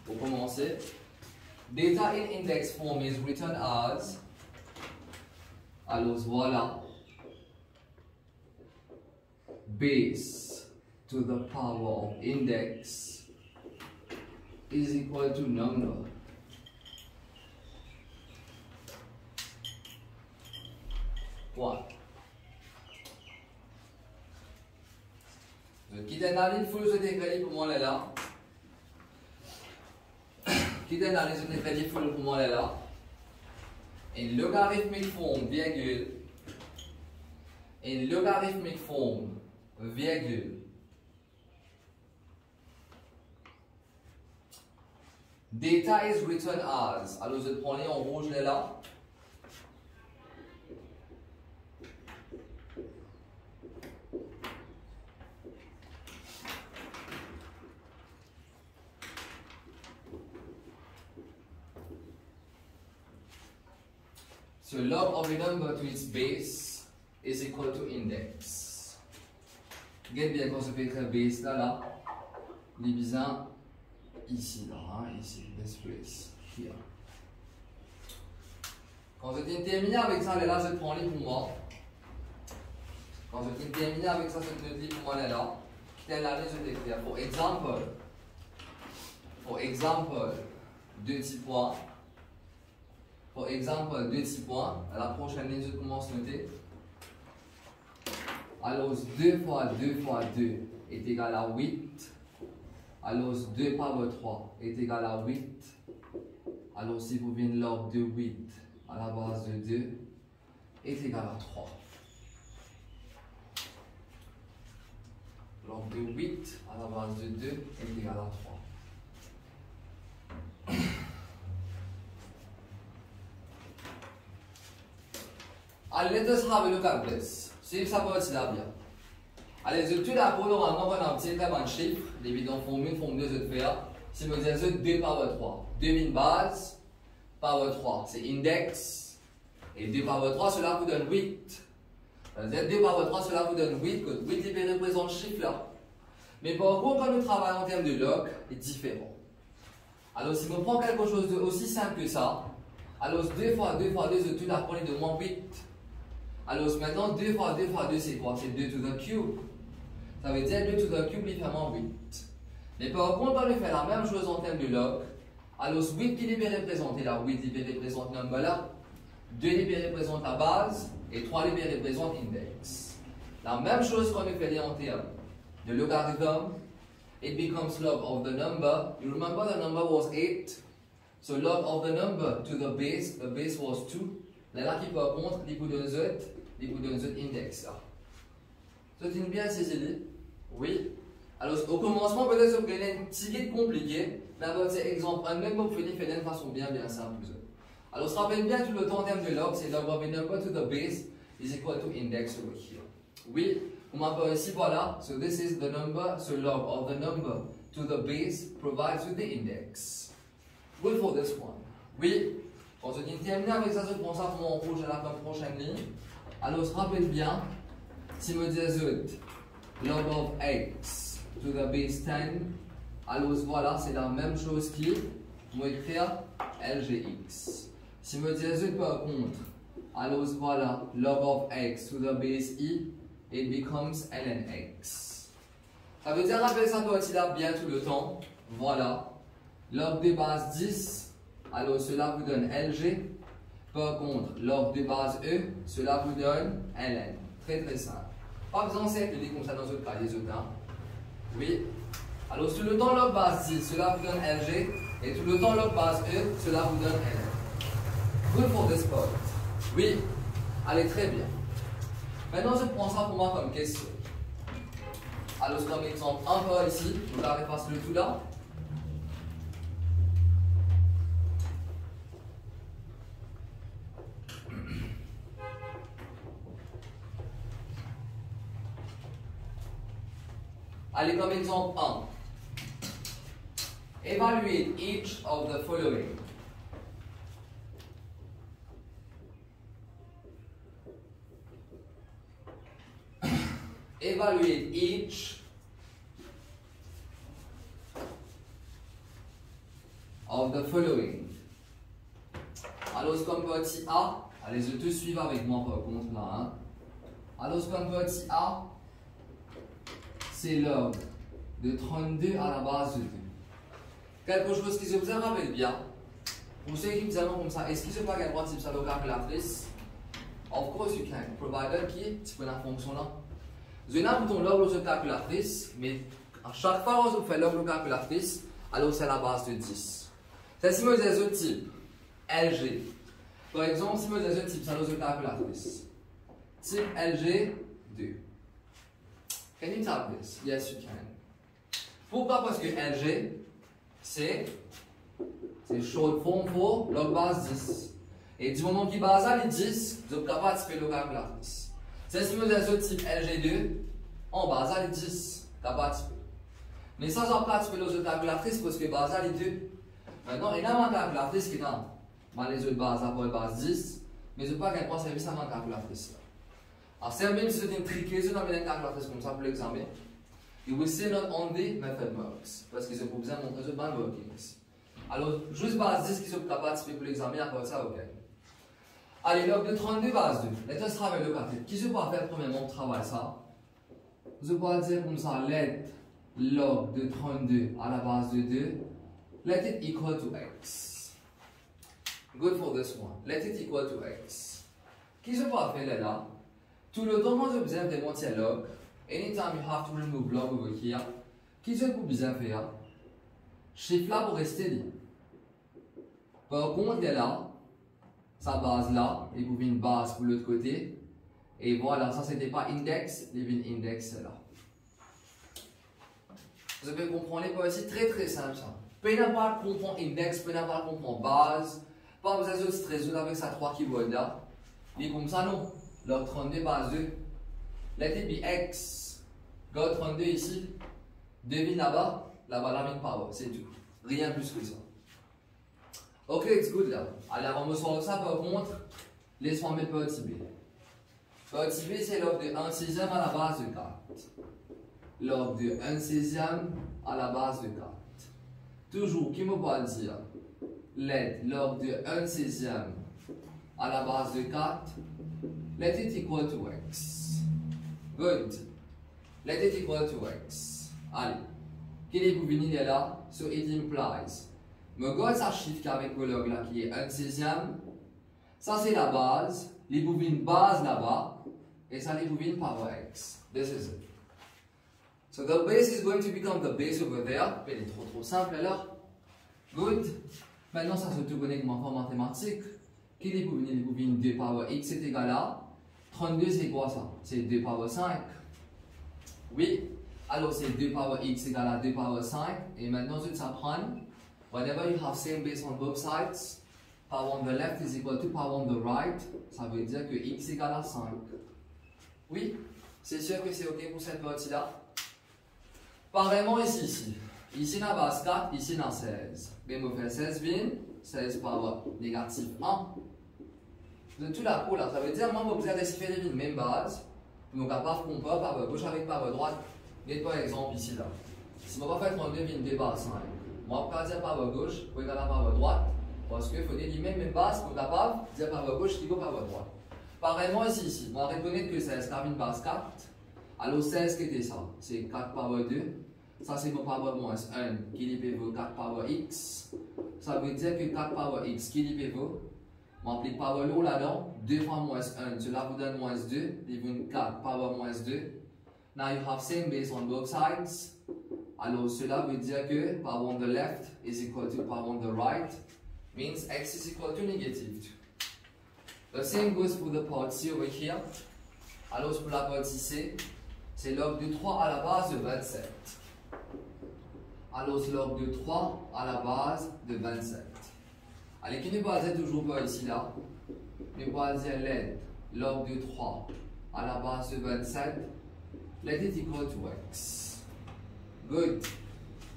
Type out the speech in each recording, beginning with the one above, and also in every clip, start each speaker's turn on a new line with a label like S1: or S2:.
S1: Pour commencer, data in index form is written as, alors voilà, base to the power of index is equal to number. What? Quitte l'analyse, il faut le décrédit pour moi là. Quitte l'analyse, le décrédit, il faut le pour moi là. In logarithmic form, virgule. In logarithmic form, virgule. Data is written as. Alors, je prends les en rouge là. So log of a number to its base is equal to index. Regarde bien quand je fais écrire base là, les bizarres ici là, hein, ici, this place, here. Quand je viens terminer avec ça, là, je prends les pour moi. Quand je viens terminer avec ça, je te dis pour moi là, quitte la je t'écris. For example, deux petits points. Pour exemple, deux petits points. À la prochaine ligne, je commence à noter. Alors, 2 fois 2 fois 2 est égal à 8. Alors, 2 power 3 est égal à 8. Alors, si vous venez log de 8 à la base de 2 est égal à 3. Log de 8 à la base de 2 est égal à 3. Let us have a look at this. See if ça va être là bien. Allez, tout d'abord, normalement, on a un petit très bon chiffre. Les bidons forment une forme 2 de faire. Si je dis 2 power 3. 2000 bases, power 3, c'est index. Et 2 power 3, cela vous donne 8. 2 power 3, cela vous donne 8. 8 libéré représente ce chiffre là. Mais par contre, quand nous travaillons en termes de log, c'est différent. Alors, si on prend quelque chose d'aussi simple que ça, alors 2 fois 2 fois 2, je tout d'abord de moins 8. Alors maintenant, 2 fois 2 fois 2, c'est quoi? C'est 2 to the cube. Ça veut dire 2 to the cube, il fait moins 8. Mais par contre, on va faire la même chose en termes de log. Alors 8 qui est représenté là, 8 libéré représente number là, 2 libéré représente la base, et 3 libéré représente index. La même chose qu'on fait en termes de logarithm, it becomes log of the number. You remember the number was 8. So log of the number to the base was 2. Là qui par contre, il vous donne z index là. C'est une bien saisi? Oui. Alors au commencement, peut-être que vous avez un petit guide compliqué, mais à votre exemple, un même vous pouvez faire d'une façon bien simple. Alors se rappelle bien tout le temps en termes de log, c'est log of a number to the base is equal to index over here. Oui, on m'appelle ici, voilà, so this is the number, so log of the number to the base provides with the index. Good for this one. Oui. Quand je dis terminer avec ça, je prends ça pour mon rouge à la prochaine ligne. Alors, se rappelle bien, si je me dis log of x to the base 10, alors voilà, c'est la même chose qui va écrire lgx. Si je me dis par contre, alors voilà, log of x to the base i, it becomes lnx. Ça veut dire, rappelle ça toi aussi là bien tout le temps. Voilà, log de base 10. Alors cela vous donne LG. Par contre, log de base E, cela vous donne LN. Très simple. Pas besoin de dire comme ça dans votre cahier hein. Oui. Alors tout le temps log base 10, cela vous donne LG. Et tout le temps log base E, cela vous donne LN. Good for this part. Oui. Allez, très bien. Maintenant, je prends ça pour moi comme question. Alors comme exemple, encore ici, je la repasse le tout là. Allez, comme exemple 1. Evaluate each of the following. Evaluate each of the following. Alors, comme petit a, allez, je te suivre avec moi par contre là. Hein. Alors, comme petit a, c'est log de 32 à la base de 2. Quelque chose qui se vous rappelle bien. Pour ceux qui me disent comme ça, est-ce qu'ils ne peuvent pas avoir type ça de calculatrice? Of course you can, provided qui tu peux la fonction là. Je n'ai pas ton log de calculatrice, mais à chaque fois que vous faites log de calculatrice, alors c'est la base de 10. C'est si vous avez un type LG. Par exemple, si vous avez un type ça de calculatrice. Type LG 2. Can you type this? Yes, you can. Pourquoi? Parce que LG, c'est short form pour log base 10. Et du moment qu'il base à les 10, vous êtes capable de faire le calculatrice. C'est si vous avez un type LG2, on base à les 10, capable de faire. Mais ça, j'en place de faire le calculatrice parce que base à les 2. Maintenant, il y a une calculatrice qui est dans les autres bases à base 10, mais je ne sais pas quel service à ma calculatrice. Alors, c'est même si c'est une triquée, si vous avez une calculatrice comme ça pour l'examen, you will see not only method marks, parce qu'ils ont besoin de montrer ce band workings. Alors, juste base 10 qui sont capables de faire pour l'examen, après ça, ok. Allez, log de 32 base 2. Let us travailler le calcul. Qui se peut faire premièrement travail ça? Je peux dire comme ça, let log de 32 à la base de 2, let it equal to x. Good for this one. Let it equal to x. Qui se peut faire là? Tout le temps que je besoin de monter log, anytime you have to remove log over here, qui se peut bien faire? Chiffre là pour rester libre. Par contre, il est là, sa base là, et vous avez une base pour l'autre côté. Et voilà, ça c'était pas index, il y avait une index là. Vous avez compris les points, c'est très très simple ça. Peu n'importe comprendre index, peu n'importe comprendre base. Pas besoin de se résoudre avec sa 3 keywords là. Il est comme ça non. Log 32 base 2. Let it be x. Go 32 ici. Devine là-bas la ligne power, c'est tout. Rien plus que ça. Ok, it's good là. Allez, avant de me sortir ça, par contre, laisse-moi mettre petit b. Petit b, c'est log de 1/6 à la base de 4. Log de 1/6 à la base de 4. Toujours, qui me peut dire? Let log de 1/6 à la base de 4. Let it equal to x. Good. Let it equal to x. Allez. Quel est pour venir là? So it implies. Me God, ça chiffre qu'avec le log là qui est 1/6. Ça c'est la base. Les bouvines base là-bas. Et ça les bouvines power x. This is it. So the base is going to become the base over there. Elle est trop simple alors. Good. Maintenant ça se tourne avec ma forme mathématique. Quel est pour venir? Les bouvines 2 power x est égal à 32, c'est quoi ça? C'est 2 power 5. Oui. Alors c'est 2 power x égale à 2 power 5. Et maintenant je vais apprendre. Whenever you have same base on both sides, power on the left is equal to power on the right. Ça veut dire que x égale à 5. Oui. C'est sûr que c'est ok pour cette partie-là. Pareillement ici. Ici la base 4, ici la 16. Mais on fait 16 bin, 16 power négatif 1. De tout la cour là, ça veut dire moi vous avez fait les même base. Donc à part qu'on peut par gauche avec par droite. Mais par exemple ici là. Si on va faire 32 bin 2 base 5. Moi je vais dire par gauche, pour égaler par droite. Parce qu'il faut dire même base pour capable dire par gauche qui vaut par droite. Pareillement ici. On va reconnaître que 16 car une base 4. Alors 16 qui était ça? C'est 4 power 2. Ça c'est mon power moins 1 qui lui vaut 4 power x. Ça veut dire que 4 power x qui lui vaut. On applique power low là-dedans. 2 fois moins 1. Cela vous donne moins 2. Il vaut 4 power moins 2. Now you have same base on both sides. Alors cela veut dire que power on the left is equal to power on the right. Means x is equal to negative 2. The same goes for the part C over here. Alors pour la partie C, c'est log de 3 à la base de 27. Alors log de 3 à la base de 27. Allez, qui ne peut dire toujours pas ici là. Ne peut dire let log de 3 à la base de 27. Let it equal to x. Good.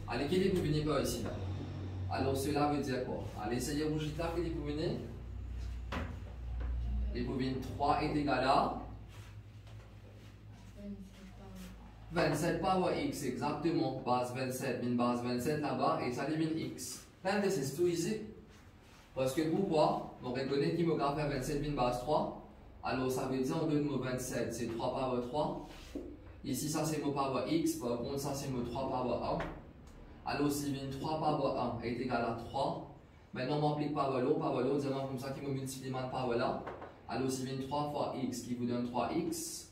S1: Allez, qui ne peut venir pas ici là. Alors cela veut dire quoi? Allez, essayez vous jeter là, qui ne peut venir. Les bobines 3 est égal à 27 power x, exactement. Base 27, min base 27 là-bas, et ça devient x. Then this is too easy. Parce que pourquoi? On reconnaît qu'il me garde faire 27 bin base 3. Alors ça veut dire en 2 de 27, c'est 3 power 3. Ici, ça c'est mon power x, par contre, ça c'est mon 3 power 1. Alors si vin 3 power 1 est égal à 3, maintenant on m'applique power l'eau, disons comme ça qui me multiplie ma power là. Alors si vin 3 fois x qui vous donne 3x.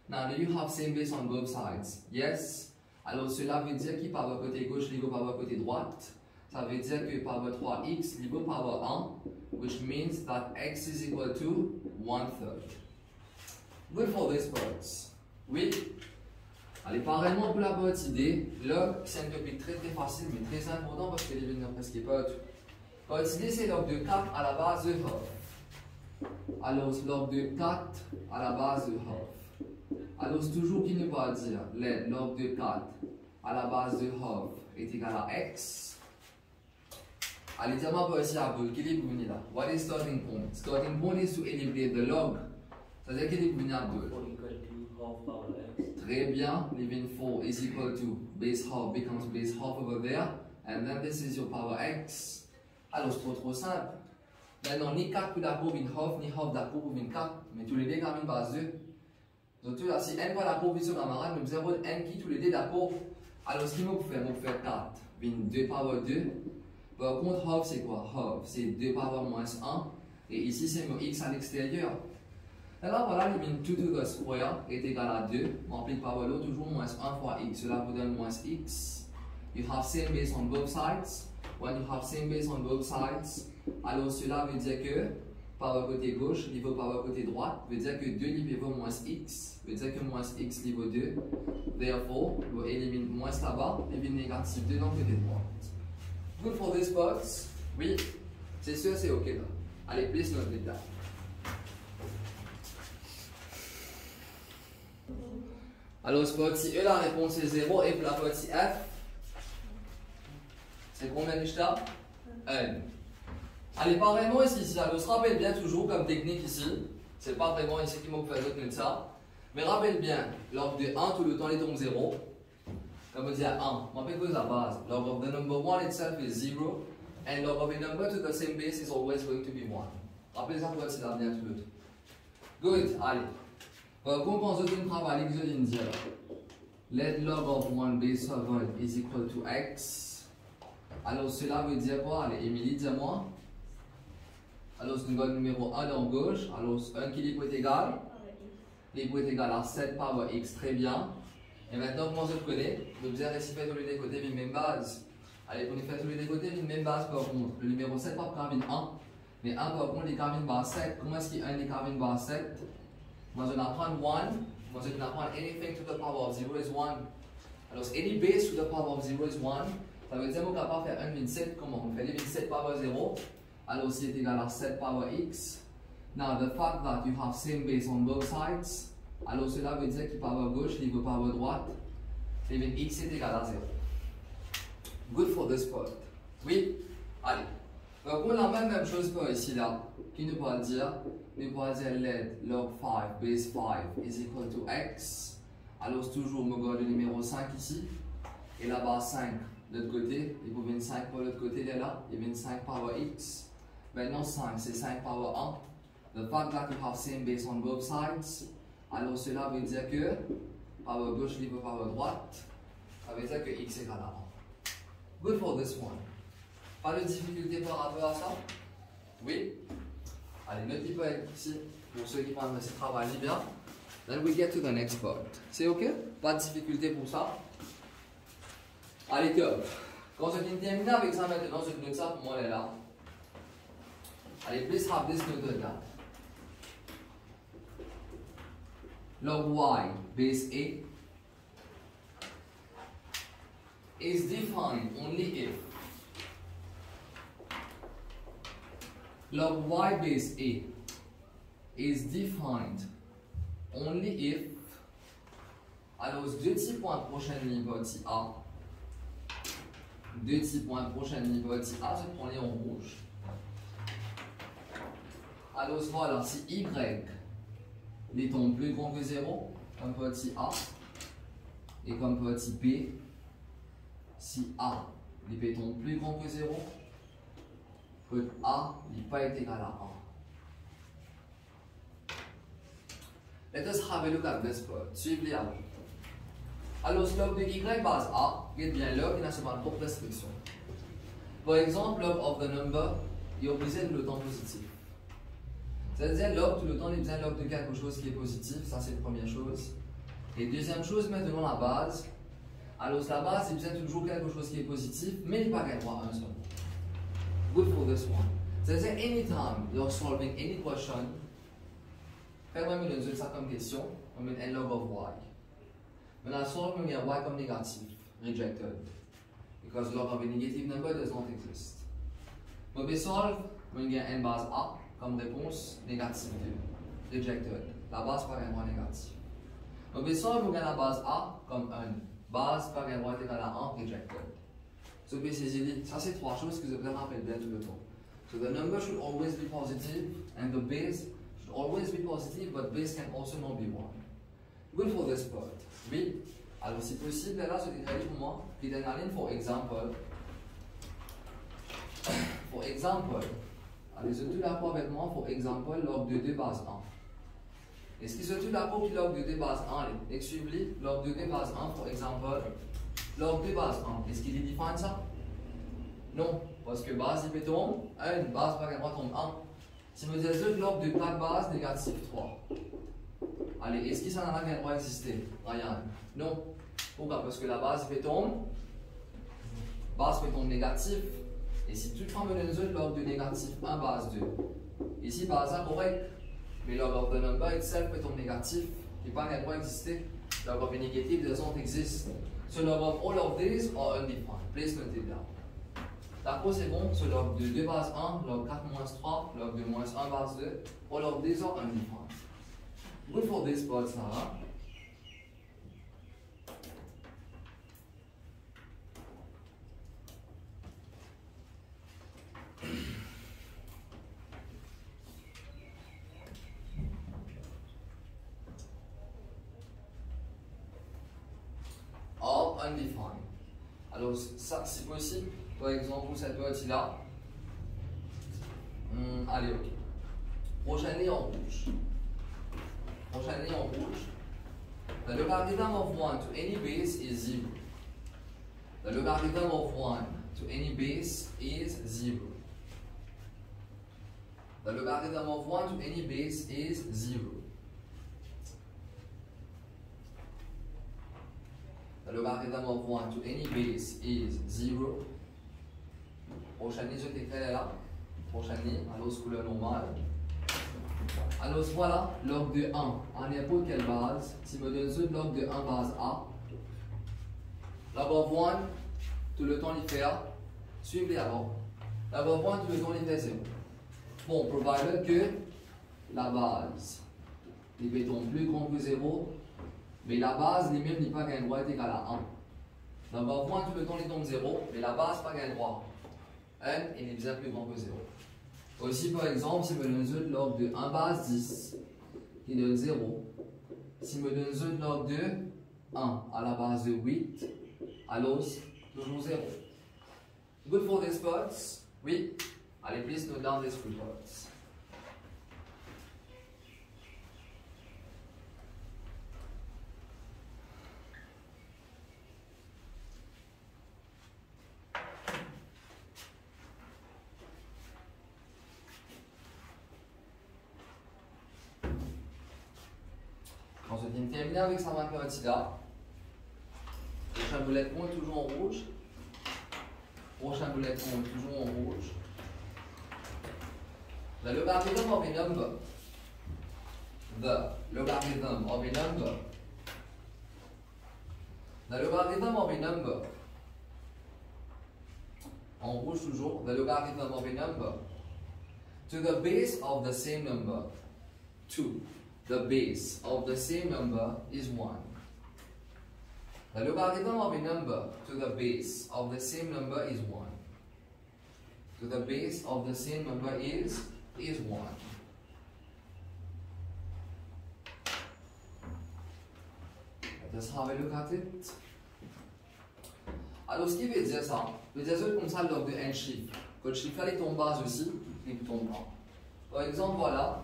S1: Now do you have same base on both sides? Yes. Alors cela veut dire que power côté gauche, libre power côté droite. Ça veut dire que power 3x libre power 1, which means that x is equal to 1/3. Good for this part. Oui. Allez, pareillement pour la petite idée, log c'est un topic très facile mais très important parce que les vignes presque pas tout. Petite idée c'est log de 4 à la base de half. Alors log de 4 à la base de half. Alors c'est toujours qu'il ne peut pas dire log de 4 à la base de half est égal à x. Allez, dis-moi pas ici à boule, quel est le là? What is starting point? Starting point is to eliminate the log. C'est-à-dire qu'il est venu à boule. Très bien, leaving 4 is equal to base half becomes base half over there, and then this is your power x. Alors c'est trop simple. Maintenant, ni 4 pour d'accord vin half, ni half d'accord pour vin 4, mais tous les deux quand même base 2. Donc là, si n pas d'accord sur camarade, nous avons n qui tous les deux d'accord. Alors ce qu'il faut faire, on fait 4, vin 2 power 2. Par contre, half c'est quoi? Half c'est 2 power moins 1, et ici c'est mon x à l'extérieur. Alors voilà, limite 2 to the square est égal à 2, multiplié par l'eau, toujours moins 1 fois x, cela vous donne moins x. You have same base on both sides. When you have same base on both sides, alors cela veut dire que par le côté gauche, niveau par le côté droit, veut dire que 2 niveau moins x, veut dire que moins x niveau 2. Therefore, on élimine moins là-bas, et puis négatif 2 dans le côté droit. Good for this part? Oui, c'est sûr, c'est ok là. Allez, please note it down. Alors, ce petit E, la réponse est 0, et pour la petite F, c'est combien de stars? 1. Allez, pas vraiment ici, alors, se rappelle bien toujours comme technique ici, c'est pas vraiment ici qu'il faut faire d'autres ça, mais rappelle bien, log de 1 tout le temps, il tombe 0, comme on dit à 1, on rappelle que la base, log of the number 1 itself is 0, and log of a number to the same base is always going to be 1. Rappelez ça pour être bien tout le temps. Good, allez. Quand je dis travail, je dis dire let log of 1 base 7 is equal to x. Alors cela veut dire quoi? Allez, Émilie, dis-moi. Alors nous avons le numéro 1 dans gauche. Alors 1 qui est égal. Libre est égal à 7 power x, très bien. Et maintenant, comment je connais? Je vais réciter tous les deux côtés les mêmes bases. Allez, pour nous faire tous les deux côtés les mêmes bases par contre. Le numéro 7 par carvine 1. Mais 1 par contre, les carvines base 7. Comment est-ce qu'il y a 1 les carvines base 7? Moi, je vais apprendre 1. Moi, je vais apprendre anything to the power of 0 is 1. Alors, any base to the power of 0 is 1. Ça veut dire qu'on est capable de faire 1 7. Comment? On fait les 7 power 0. Alors, c'est égal à 7 power x. Now, the fact that you have same base on both sides. Alors, cela veut dire que power gauche, libre power droite. Et bien, x est égal à 0. Good for this part. Oui? Allez. Donc, on a même chose pour ici là. Qui nous peut dire? Nous pouvons dire let log 5 base 5 is equal to x. Alors toujours, me garde le numéro 5 ici. Et la base 5 de l'autre côté. Il faut 25 pour l'autre côté là. Il y a 25 power x. Maintenant 5 c'est 5 power 1. The fact that you have same base on both sides. Alors cela veut dire que power gauche libre power droite. Ça veut dire que x est égal à 1. Good for this one. Pas de difficulté par rapport à ça? Oui? Allez, notre type ici, pour ceux qui prennent ce travail bien. Then we get to the next part. C'est ok? Pas de difficulté pour ça? Allez, top. Quand je viens de terminer avec ça maintenant, je note ça pour moi, elle est là. Allez, please have this noted down. Log y base a is defined only if log y base a is defined only if. Alors, deux petits points prochaine niveau A. Deux petits points prochaine niveau A, je prends les en rouge. Alors, voilà, si y étant plus grand que 0, comme petit a, et comme petit b, si a étant plus grand que 0, que A n'est pas égal à 1. Let us have a look at this part. Suivez-les à vous. Alors, log de y base A, get bien log, il a seulement propre restriction. Par exemple, log of the number, il est obligé de le temps positif. C'est-à-dire, log, tout le temps, il est besoin log de quelque chose qui est positif, ça c'est la première chose. Et deuxième chose, maintenant la base. Alors, la base, il besoin toujours quelque chose qui est positif, mais il n'est pas droit à un seul. Good for this one. C'est-à-dire, anytime you're solving any question, faites-moi me donner ça comme question, on met n log of y. When I solve, we have y comme négatif, rejected. Because log of a negative number does not exist. When we solve, we get n base a comme réponse négative 2, rejected. La base par un négatif. When we solve, we get la base a comme 1, base par un est égal à 1, rejected. So basically, ça c'est trois choses que je vous rappelle bien tout le temps. So the number should always be positive, and the base should always be positive, but base can also not be 1. Good for this part. Oui. Alors si possible, là, je dirais pour moi, for example. For example. Allez, je suis d'accord avec moi, for example, log de 2 base 1. Est-ce que je suis d'accord avec log de 2 base 1? Allez, suivez log de 2 base 1, for example. Log 2 base 1. Est-ce qu'il est défini ça? Non, parce que base, il peut tomber 1, base par exemple tombe 1. Si je dis log de 4 bases, négatif 3. Allez, est-ce que ça n'a rien droit exister? Ryan? Non. Pourquoi? Parce que la base peut tomber négatif. Et si tu prends le log de négatif 1 base 2, ici base 1 correct, mais log of the number itself peut tomber négatif, qui n'a pas rien droit exister. Log of a negative doesn't exist. So log of all of these are undefined. Placement est bien. D'accord, c'est bon. So log de 2 base 1, log 4 moins 3, log de moins 1 base 2, all of these are undefined. Good for this part, Sarah. Or undefined. Alors, ça, c'est possible. Par exemple, pour cette partie-là. Allez, ok. Prochaine ligne en rouge. Prochaine ligne en rouge. The logarithm of 1 to any base is 0. The logarithm of 1 to any base is 0. The logarithm of 1 to any base is 0. The logarithm of 1 to any base is 0. Prochaine ligne, je t'écris là. Prochaine ligne, alors couleur normale. Alors voilà, log de 1 en n'importe quelle base. Si je me donne log de 1 base A, log of 1, tout le temps il fait A. Suivez avant. Log of 1, tout le temps il fait 0. Bon, provided que la base n'est plus grande que 0, mais la base lui-même n'est pas gain droit est égal à 1. Log of 1, tout le temps il tombe 0, mais la base pas gain droit. 1 il est bien plus grand que 0. Aussi, par exemple, si je me donne log de 1 base 10, qui donne 0. Si je me donne log de 1 à la base de 8, alors toujours 0. Good for these parts? Oui? Allez, please note down these 3 parts. On se vient de terminer avec sa mathématique là. Prochain bullet point toujours en rouge. Prochain bullet point toujours en rouge. The logarithm of a number. The logarithm of a number. The logarithm of a number. En rouge toujours. The logarithm of a number. To the base of the same number. 2. The base of the same number is 1. The logarithm of a number to the base of the same number is 1. To the base of the same number is 1. Let us have a look at it. Alors, ce qui veut dire ça, veut dire comme ça log de n chiffres. Votre chiffre est en base aussi, il tombe 1. Par exemple, voilà,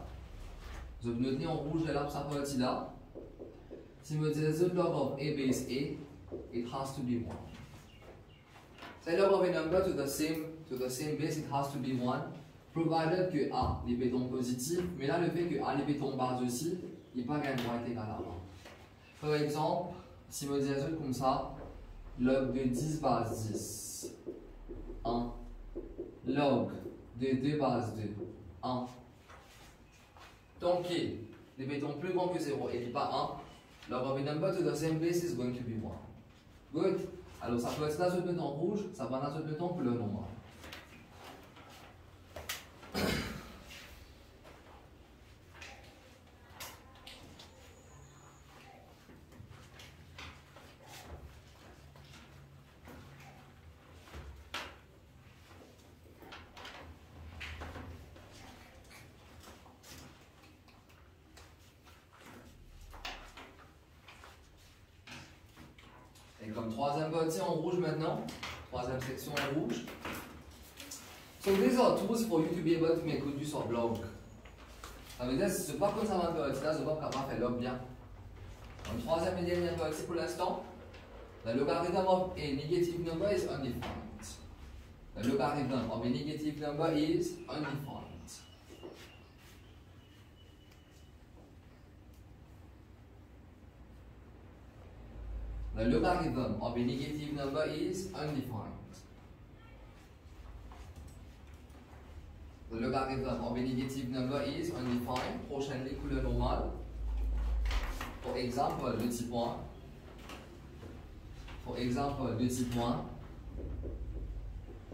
S1: je vais tenir en rouge de l'arbre partie là. Si je me dis the log of a base a, it has to be 1. The log of a number to the same base, it has to be 1, provided que a les bétons positifs, mais là le fait que a les bétons base aussi, il pas qu'un droit est égal à 1. Par exemple, si je me dis comme ça, log de 10 base 10, 1. Log de 2 base 2, 1. Donc, les bétons plus grands que 0 et pas 1, log of a number to the same base is going to be 1. Good. Alors, ça peut être là sur le béton rouge, ça va être sur le béton bleu normal. Et comme troisième partie en rouge maintenant, troisième section en rouge. So these are tools for you to be able to make good use of log. Ça veut dire que ce n'est pas comme ça dans la partie là, je ne vais pas capable de faire log bien. Donc troisième et dernière partie pour l'instant. The logarithm of a negative number is undefined. The logarithm of a negative number is undefined. The logarithm of a negative number is undefined. The logarithm of a negative number is undefined. Prochaine couleur normale. For example, le petit point. For example, le petit point.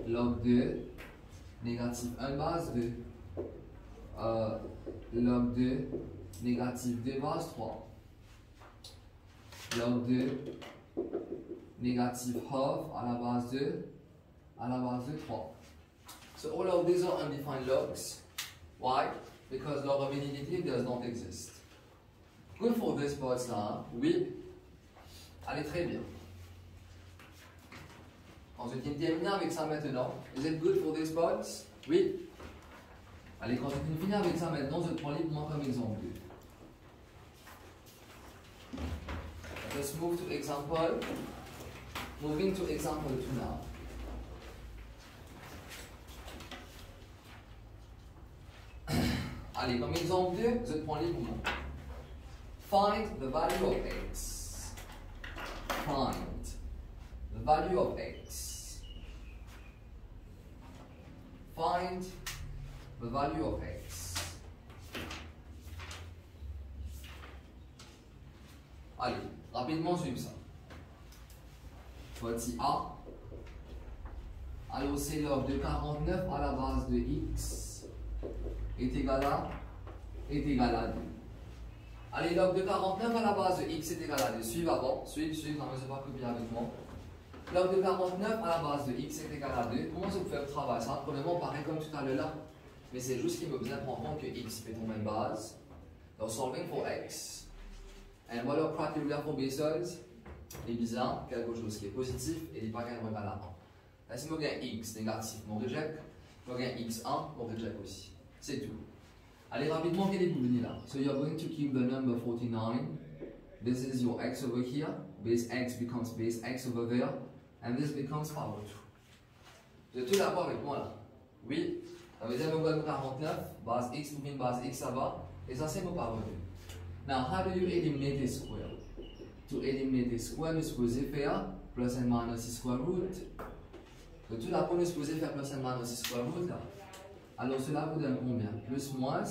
S1: Log 2, négatif 1 base 2. Log 2, négatif 2 base 3. Log 2, négatif half à la base de 3. So all of these are undefined logs. Why? Because log of a negative does not exist. Good for this part là, oui. Allez, très bien. Ensuite, on termine avec ça maintenant. Is it good for this part? Oui. Allez, quand on finit avec ça maintenant, je prends librement comme exemple 2. Let's move to example. Moving to example 2 now. Allez, comme exemple 2, je prends librement. Find the value of x. Find the value of x. Find the value of x. Allez, rapidement suivre ça. Voici A. Alors c'est log de 49 à la base de x est égal à 2. Allez, log de 49 à la base de x est égal à 2. Suivez avant, suivez, non mais c'est pas copier avec moi. Log de 49 à la base de x est égal à 2. Comment ça vous fait le travail? Ça, premièrement, pareil comme tout à l'heure là. Mais c'est juste qu'il me besoin de prendre en compte que x fait tomber une base. Donc, solving for x. And what are criteria for bases? Les bizarres, quelque chose qui est positif et les pas qu'un égal à 1. Là, si je gagne x négatif, mon reject. Je gagne x1, mon reject aussi. C'est tout. Allez, rapidement, quel est le venir là? So, you're going to keep the number 49. This is your x over here. Base x becomes base x over there. And this becomes power 2. Vous êtes tous d'accord avec moi là? Oui. Ça veut dire que nous 49, base x pour une base x, ça va. Et ça, c'est mon power 2. Now, how do you eliminate a square? To eliminate a square, nous supposons faire plus and minus square root. Donc, tout d'abord, nous supposons faire plus and minus square root là. Alors, cela vous donne combien? Plus moins.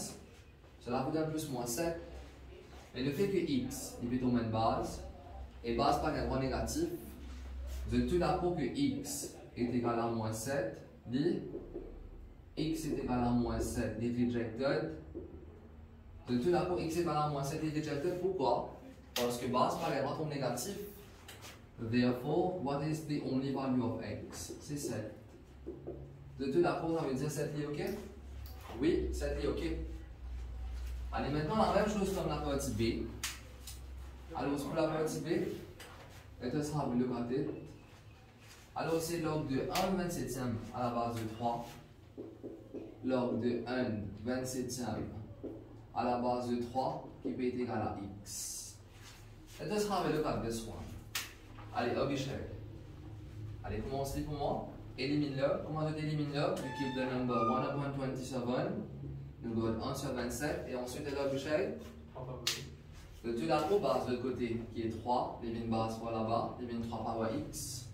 S1: Cela vous donne plus moins 7. Mais le fait que x, il peut tomber une base, et base par un droit négatif, vous êtes tout d'accord que x est égal à moins 7, dit x est égal à moins 7, dit rejected. Vous êtes tout d'accord x est égal à moins 7, dit rejected. Pourquoi? Parce que base par un droit négatif. Therefore, what is the only value of x? C'est 7. Vous êtes tout d'accord, ça veut dire 7 est ok? Oui, 7 est ok. Allez, maintenant la même chose comme la partie B. Alors, pour la partie B, let us have a look at it. Alors, c'est log de 1/27e à la base de 3 log de 1 27e à la base de 3 qui peut être égal à x. Let us have a look at this one. Allez, obligé. Allez, commencez pour moi. Élimine-le. Comment je élimine-le? You keep the number 1 upon 27. Nous donne 1 sur 27. Et ensuite, l'obligé. Le tout d'abord base de l'autre côté qui est 3. Élimine base par là-bas. Élimine 3 power x.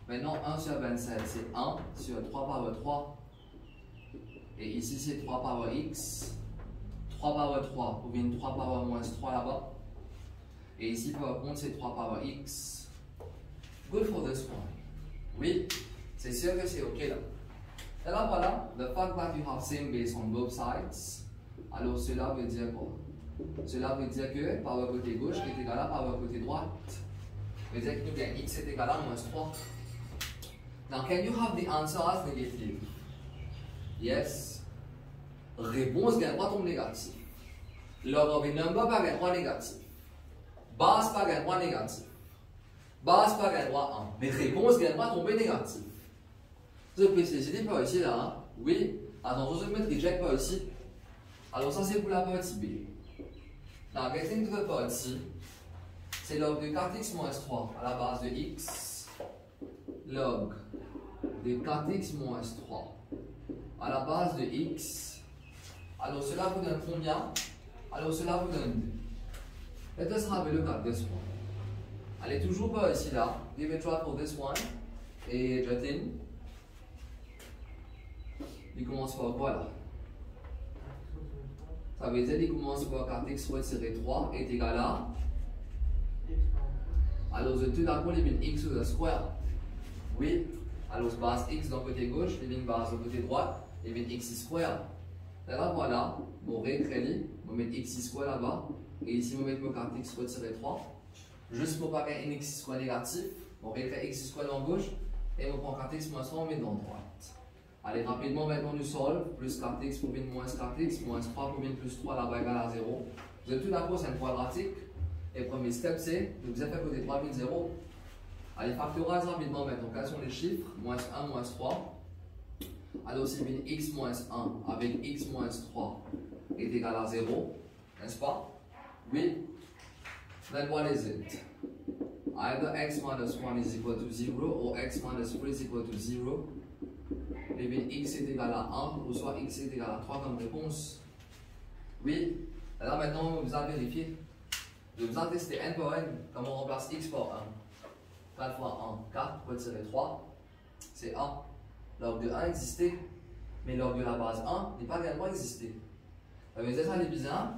S1: Maintenant, 1 sur 27, c'est 1 sur 3 power 3. Et ici, c'est 3 power x. 3 power 3 pour venir 3 power moins 3 là-bas. Et ici, par contre, c'est 3 power x. Good for this one. Oui, c'est sûr que c'est OK là. Et là, voilà, the fact that you have same base on both sides. Alors, cela veut dire quoi? Cela veut dire que power côté gauche est égal à power côté droite. Ça veut dire que nous gagnons x est égal à moins 3. Now, can you have the answer as negative? Yes. Réponse gagne droit tombe négatif. Log of a number pas gagne droit négatif. Base pas gagne droit négatif. Base pas gagne droit 1. Mais réponse gagne droit tomber négatif. Je précise par ici là. Hein? Oui. Attention, je vais mettre reject par ici. Alors ça c'est pour la partie B. Now, getting to the partie, c'est log de 4x moins 3 à la base de x. Log de 4x moins 3 à la base de x. Alors cela vous donne combien? Alors cela vous donne 2. Let us have a look at this one. Allez, toujours pas ici là. Give a try for this one. Et Jotin. Il commence par quoi là? Ça veut dire qu'il commence par 4x retiré 3 est égal à. Alors tout d'abord, il y a x to the square. Oui. Alors base x dans le côté gauche, il y a une base dans le côté droit, il y a x square. Là voilà, mon réécrit, on va mettre x square là-bas. Et ici, on va mettre 4x retiré 3. Juste pour pas gagner un x square négatif, on réécrit x square dans gauche et on prend 4x moins 3, on met dans droite. Allez, rapidement, maintenant, nous solve. Plus 4x pour venir moins 4x, moins 3 pour venir plus 3 là-bas égale à 0. Vous avez tout d'abord, c'est une quadratique. Et le premier step, c'est de vous faire côté 3 0. Allez, factorise rapidement maintenant. Quels sont les chiffres? Moins 1, moins 3. Alors, c'est bien x moins 1 avec x moins 3 est égal à 0. N'est-ce pas? Oui. Then what is it? Either x minus 1 is equal to 0 or x minus 3 is equal to 0. Et bien x est égal à 1 ou soit x est égal à 3 comme réponse. Oui. Là maintenant, vous allez vérifier. Je vous ai testé n par n. Comment on remplace x par 1? 4 fois 1, 4, retirer 3, c'est 1. Log de 1 existait, mais log de la base 1 n'est pas réellement existé. Ça veut dire ça n'est bizarre.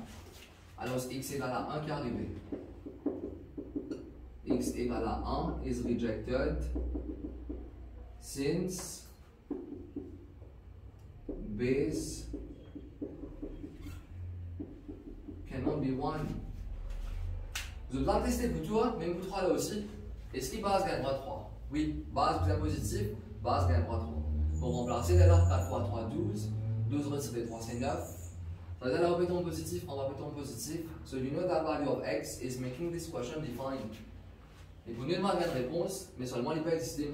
S1: Alors x égale à 1 qui est arrivé. X égale à 1 is rejected since base cannot be 1. Je vais la tester pour toi, même pour 3 là aussi. Est-ce que base gagne droit 3? Oui, base plus positif, base gagne droit 3. Pour remplacer, là, 4 fois 3, 12. 12 retiré 3, c'est 9. Ça veut dire là, répétons positif, on répétons positif. So you know that value of x is making this question defined. Et pour nous demander une réponse, mais seulement il peut exister,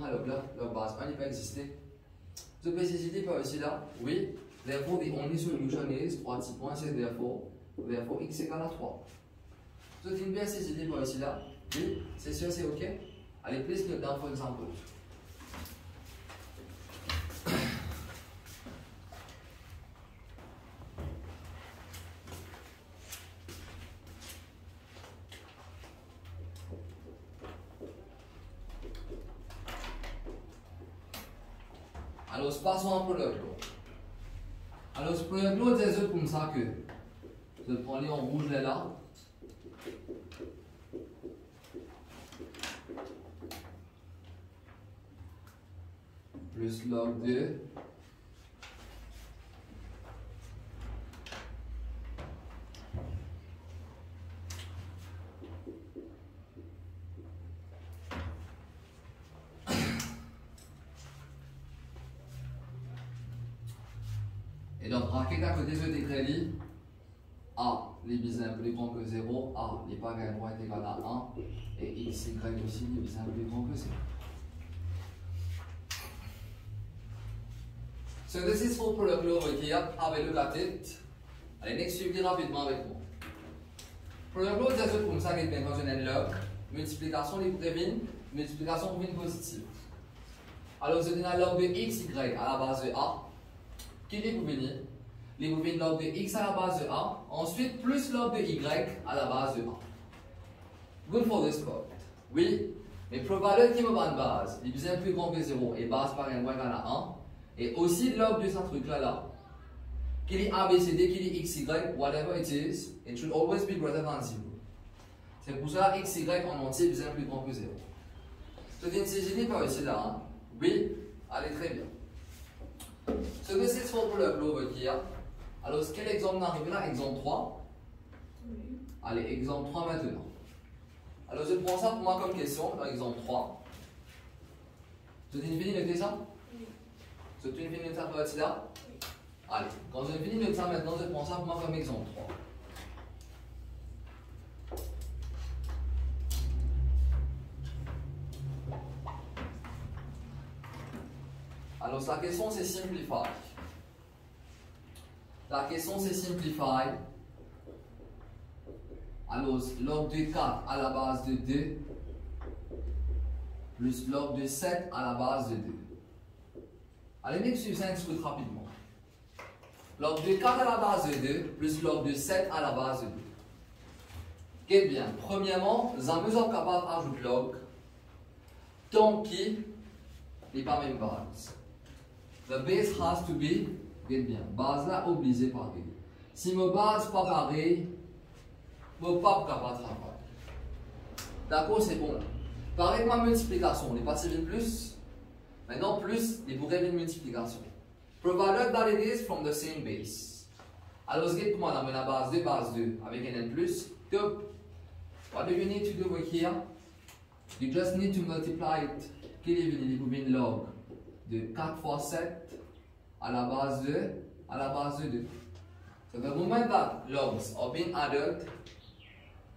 S1: leur base 1 il peut exister. Ce spécificité peut aussi là, oui. Therefore, the only solution is 3 petits points, c'est therefore x égale à 3. C'est une spécificité peut aussi là, oui, c'est sûr, c'est ok. Allez, please note down for example. Alors, passons en premier plan. Alors, ce premier plan, c'est comme ça que je prends les en rouge là. Plus log 2. Et donc, bracket à côté de ce décret, A, les bizins plus grand que 0, A, les pas gagnent droit est égal à 1, et X, Y aussi, les bizins plus grand que 0. So this is for product law over here. Have a look at it. Allez, next suivez rapidement avec moi. Product law, c'est comme ça qu'il est quand on a log. Multiplication, les prévines. Multiplication pour une positive. Alors, vous avez un log de x, y à la base de a. Qui est pour venir? Les vous venez log de x à la base de a. Ensuite, plus log de y à la base de a. Good for this part. Oui, mais pour valeur qui me va de base, il est bien plus grand que 0 et base par un moins égale à 1. Et aussi log de ce truc là, qu'il est ABCD, qu'il est XY, whatever it is, it should always be greater than 0. C'est pour ça que XY en entier est bien plus grand que 0. C'est une CGD par ici là, hein? Oui, allez très bien. So this is for product law over here. Alors, quel exemple arrive là? Exemple 3. Oui. Allez, exemple 3 maintenant. Alors, je prends ça pour moi comme question, dans exemple 3. Tu as fini de noter ça? Oui. Tu as fini de noter ça pour être là? Oui. Allez, quand j'ai fini de noter ça maintenant, je prends ça pour moi comme exemple 3. Alors, la question c'est simplify. La question c'est simplify. Alors, log de 4 à la base de 2 plus log de 7 à la base de 2. Allez, next suivre ça rapidement. Log de 4 à la base de 2 plus log de 7 à la base de 2. Quel bien? Premièrement, nous sommes capables d'ajouter log tant qu'il n'est pas même base. The base has to be, quel bien? Base là obligé pareil. Si ma base pas pareil, je ne peux pas capable de travailler. D'accord, c'est bon là. Pareil que ma multiplication, on n'est pas tiré plus. Maintenant, plus, il pourrait une multiplication. Provided that it is from the same base. Alors, ce qui est pour moi, on a la base 2 avec un n plus. Top. What do you need to do over here? You just need to multiply it. Qu'il est venu, il une log de 4 fois 7 à la base de 2. So the moment that logs are being added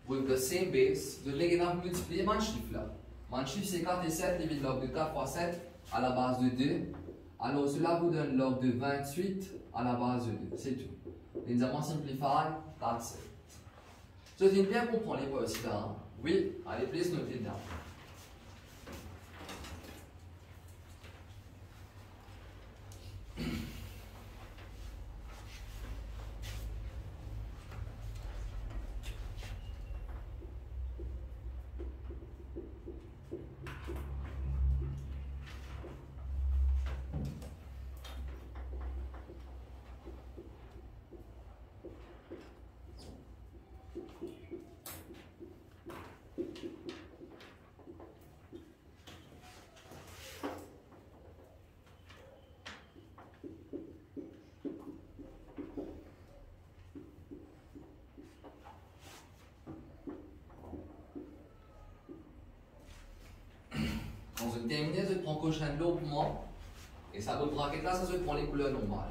S1: with the same base, je vais multiplier mon chiffre là. Mon chiffre c'est 4 et 7, il log de 4 fois 7 à la base de 2. Alors cela vous donne log de 28 à la base de 2. C'est tout. Nous avons simplifié, that's it. Je viens bien comprendre les points aussi là. Oui, allez, please notez down. Quand je termine, je prends cochon de l'eau pour moi. Et ça d'autres braquettes là, ça se prend les couleurs normales.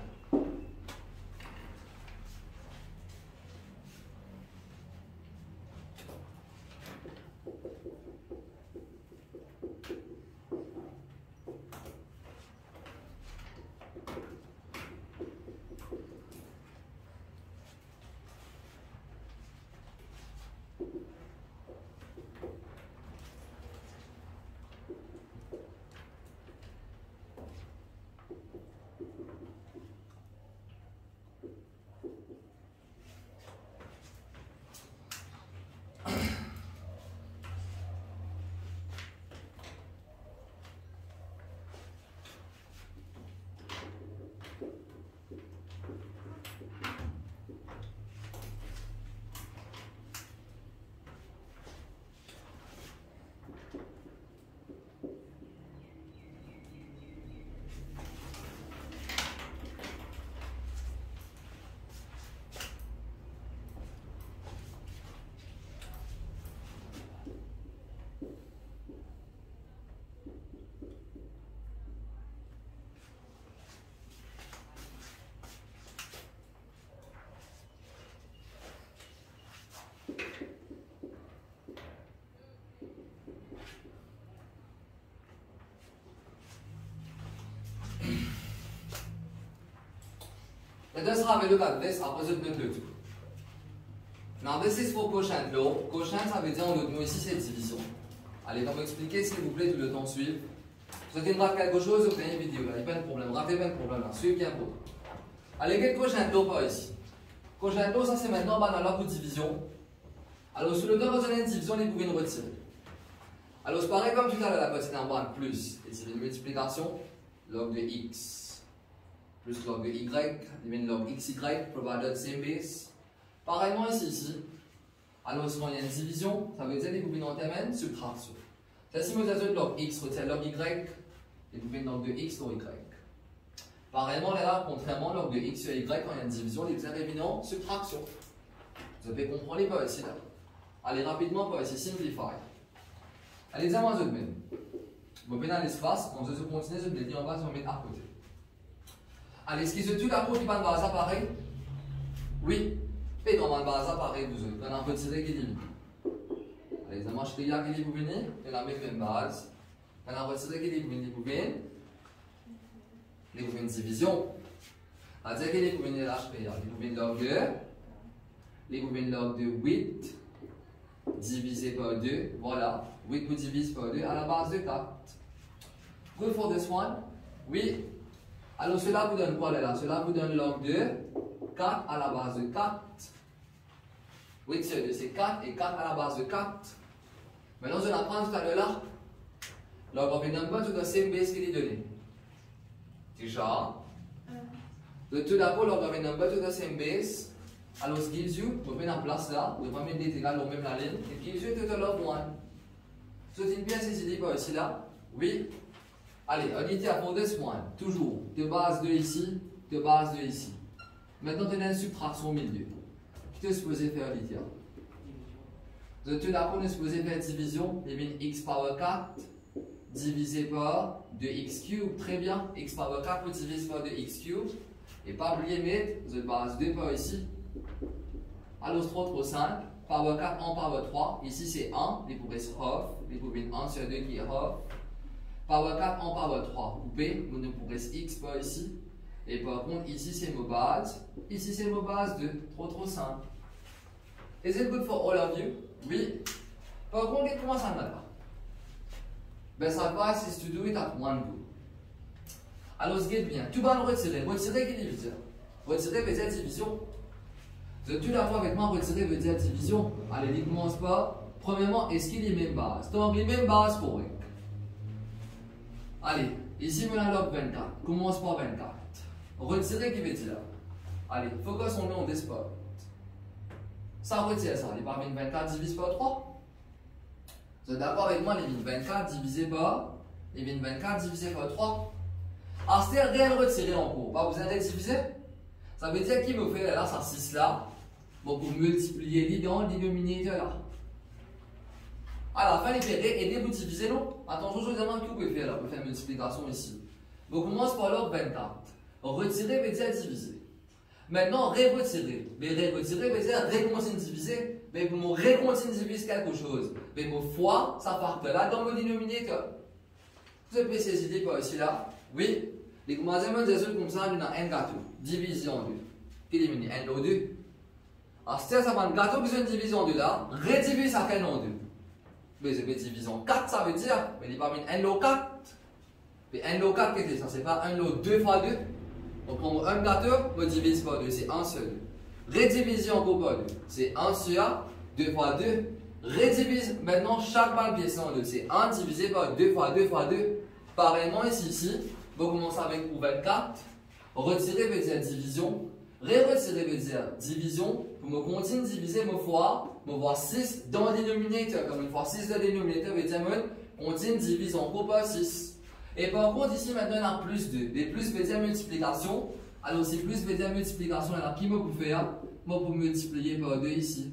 S1: Let us have a look at this opposite method. Now this is for quotient law. Quotient, ça veut dire en d'autres mots ici, c'est division. Allez, comme expliquer s'il vous plaît tout le temps suivre. Vous souhaitez me rate quelque chose, vous prenez une vidéo là, il n'y a pas de problème. Ratez pas de problème là, suivez bien pour. Allez, quel quotient law par ici? Quotient law, ça c'est maintenant dans la pour division. Alors, sur le temps, quand on a une division, les pouvez nous retirer. Alors, c'est pareil comme tout à l'heure, la petite en bas, plus. Et c'est une multiplication, log de x, plus log de y, devient log xy, provided same base. Pareillement ici. Alors, si on a une division, ça veut dire les pouvez nous terminer subtraction. C'est si vous avez log x, retire log y, les pouvez log de x sur y. Pareillement, là, contrairement, log de x sur y, quand il y a une division, les pouvez évidemment subtraction. Vous avez compris pas ici là. Allez rapidement pour essayer simplify. Allez, dis-moi ce même. Vous venez dans l'espace, on se continue, je vais dire en bas, on va mettre à côté. Allez, est-ce qu'il se tue la peau qui va de base à pareil? Oui. Et dans ma base à pareil, vous avez un retiré qui limite. Allez, dis-moi, je fais là qui vous venez, et la même base. On a retiré qui vous venez, vous venez. Les vous venez division. C'est-à-dire que vous venez là, je fais là. Vous venez log 2. Les vous venez log de 8. Divisé par 2, voilà, 8 vous divise par 2 à la base de 4. Good for this one? Oui. Alors cela vous donne quoi là? Cela vous donne log de 4 à la base de 4. 8 sur 2 c'est 4 et 4 à la base de 4. Maintenant je l'apprends tout à l'heure là. Log of a number to the same base qu'il est donné. Déjà. De tout d'abord log of a number to the same base. Alors, ce gives you, vous mettez en place là, vous pouvez mettre des égales au même la ligne, it gives you total of 1. C'est une pièce ici, par ici là? Oui. Allez, on dit pour this one, toujours, de base de ici, de base de ici. Maintenant, on a une subtraction au milieu. Qui est supposé faire l'itia? De tout d'abord, on est supposé faire division, et bien x power 4 divisé par 2x cube, très bien, x power 4 vous divisez par 2x cube, et pas oublier mettre de base 2 par ici. Alors, 3 trop 5, power 4 en power 3, ici c'est 1, les pouvez se off, les pouvez 1 sur 2 qui est off. Power 4 en power 3, coupé, vous ne pourrez x par ici. Et par contre, ici c'est mon base, ici c'est mon base 2, trop 5. Is it good for all of you? Oui. Par contre, comment ça ne va pas? Ben, ça va si tu do it at one go. Alors, ce qui est bien, tu vas le retirer. Retirer qui est division? Retirer veut dire division. Tu la fois avec moi, retirer veut dire division. Allez, il commence par. Premièrement, est-ce qu'il y a les mêmes bases? Donc, les mêmes bases correctes. Allez, ici, on a log 24. Commence par 24. Retirer qui veut dire? Allez, focus on nom des spots. Ça retire ça. Les parmi 24 divisé par 3. Vous êtes d'accord avec moi, les 24 divisé par. Les 24 divisé par 3. Alors, c'est rien retirer en cours. Pas besoin d'être divisé. Ça veut dire qu'il me fait là, ça 6 là. Bon, pour multiplier les dans le dénominateur là. À la fin, il fait aider vous diviser, non? Attention, je vous demande que vous pouvez faire là, pour faire une multiplication ici. On commence par log 24. Retirer veut dire diviser. Maintenant, retirer. Mais retirer veut dire réconcilier diviser. Mais pour me réconcilier diviser quelque chose. Mais mon fois, ça part de là dans le dénominateur. Vous avez ces idées par ici là? Oui. Les commencements des autres comme ça, on a un gâteau. Division 2. Éliminer un lot 2. Alors, si ça va un gâteau, besoin de division 2 là, rédiviser ça fait non 2. Mais c'est division 4, ça veut dire, mais il va mettre un lot 4. Mais un lot 4, qu'est-ce que c'est ça? C'est pas un lot 2 fois 2. Donc, on prend un gâteau, on divise par 2, c'est 1 sur 2. Rédivision pour pas 2, c'est 1 sur 2 fois 2. Rédivise maintenant chaque balle pièce en 2, c'est 1 divisé par 2 fois 2 fois 2. Pareillement, ici, on va commencer avec pour 24. Retirer veut dire division. Retirer veut dire division. Pour me continuer de diviser, me fois 6 dans le dénominateur. Comme une fois 6 dans le dénominateur veut dire me continue de diviser en cours par 6. Et par contre, ici maintenant, on a plus 2. Et plus veut dire multiplication. Alors, si plus veut dire multiplication, alors qui me peut faire? Moi, pour multiplier par 2 ici.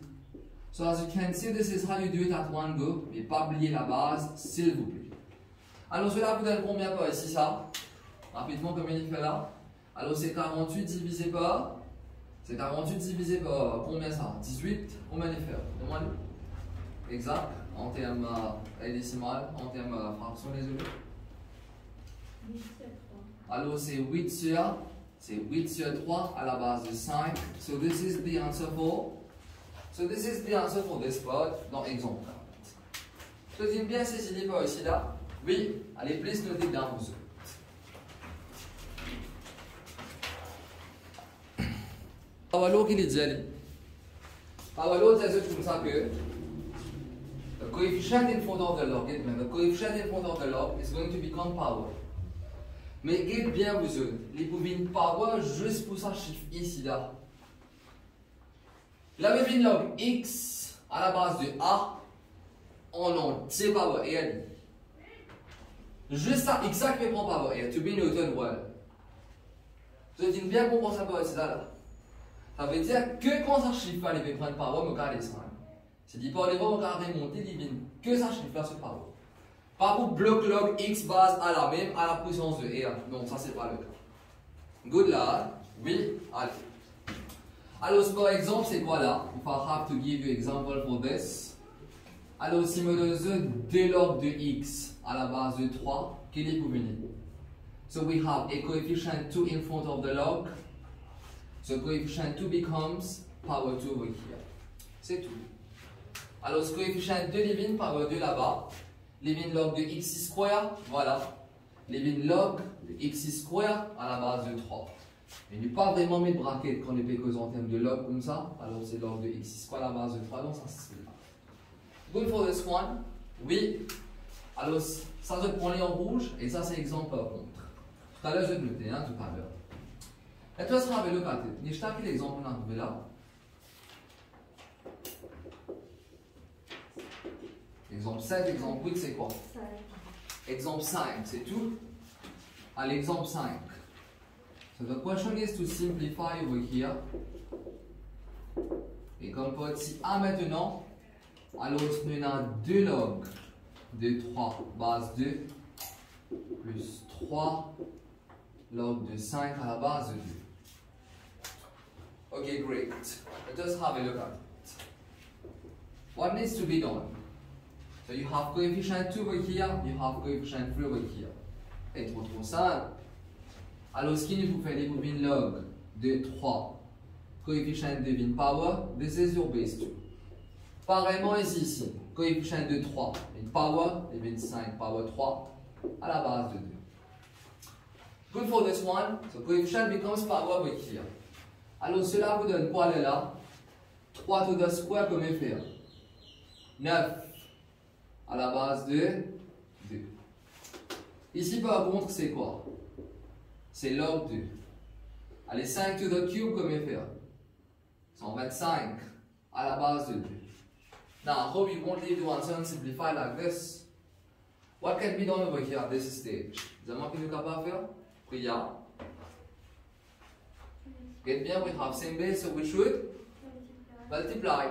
S1: So, as you can see, this is how you do it at one go. Mais pas oublier la base, s'il vous plaît. Alors, cela vous donne combien par ici, ça? Rapidement, comme il fait là. Alors, c'est 48 divisé par. C'est 48 divisé par combien ça? 18. Combien il fait? Demandez. Exact. En termes décimal, en termes fraction, désolé.
S2: 8 sur 3.
S1: Alors, c'est 8 sur c'est 8 sur 3 à la base de 5. So this is the answer for this part dans exemple 40. Je dis bien c'est pas ici là. Oui, allez, please notez bien vous. Pawalo qui dit Pawalo dit comme ça que the coefficient in front of the log is going to become power. Mais gardez bien vous autres, les bobines power juste pour ça chiffre ici là. La bobine log x à la base de a en entier power et elle. Juste ça, x qui prend power et to be Newton well. Vous avez bien compris ça pour ici là. Ça veut dire que quand ça chiffre, il va prendre power, me garder ça. C'est dit par les voies, on va remonter, il vient que ça chiffre là sur power. Par contre, bloc log x base à la même à la puissance de r. Non, ça c'est pas le cas. Good là. Oui, allez. Alors, par exemple, c'est quoi là? If I have to give you example for this. Alors, si me donne 2 log de x à la base de 3, quel est pour venir? So we have a coefficient 2 in front of the log. So coefficient 2 becomes power 2 over here. C'est tout. Alors, ce coefficient 2 divine power 2 là-bas. Living log de x square, voilà. Living log de x square à la base de 3. Il n'y a pas vraiment mes brackets quand on est cause en termes de log comme ça. Alors c'est log de x square à la base de 3, donc ça c'est là. Good for this one. Oui. Alors ça je prends les en rouge et ça c'est exemple par contre. Tout à l'heure je vais noter, hein, tout à l'heure. Et toi, ce sera avec le côté. Je vais t'appeler l'exemple qu'on a trouvé là. Exemple 7, exemple 8, c'est quoi? Exemple 5, c'est tout. À l'exemple 5. So the question is to simplify over here. Et comme pour si A maintenant, à l'autre, nous avons 2 log de 3 base 2 plus 3 log de 5 à la base de 2. Okay, great. Let's just have a look at it. What needs to be done? So you have coefficient 2 over here, you have coefficient 3 over here. Et trop simple. Alors, ce qu'il nous faut faire, les bobines log de 3, coefficient divine power, this is your base 2. Pareillement ici, coefficient de 3, une power, divine 5, power 3, à la base de 2. Good for this one, so coefficient becomes power over here. Alors, cela vous donne quoi là? 3 to the square, comment faire? 9 à la base de 2. Ici, par contre, c'est quoi? C'est log 2. Allez, 5 to the cube, comment faire? 125 à la base de 2. Now, I hope you won't leave the answer and simplify like this. What can be done over here at this stage? Vous avez que nous capable de faire? Priya. Get bien, we have same base, so we should multiply.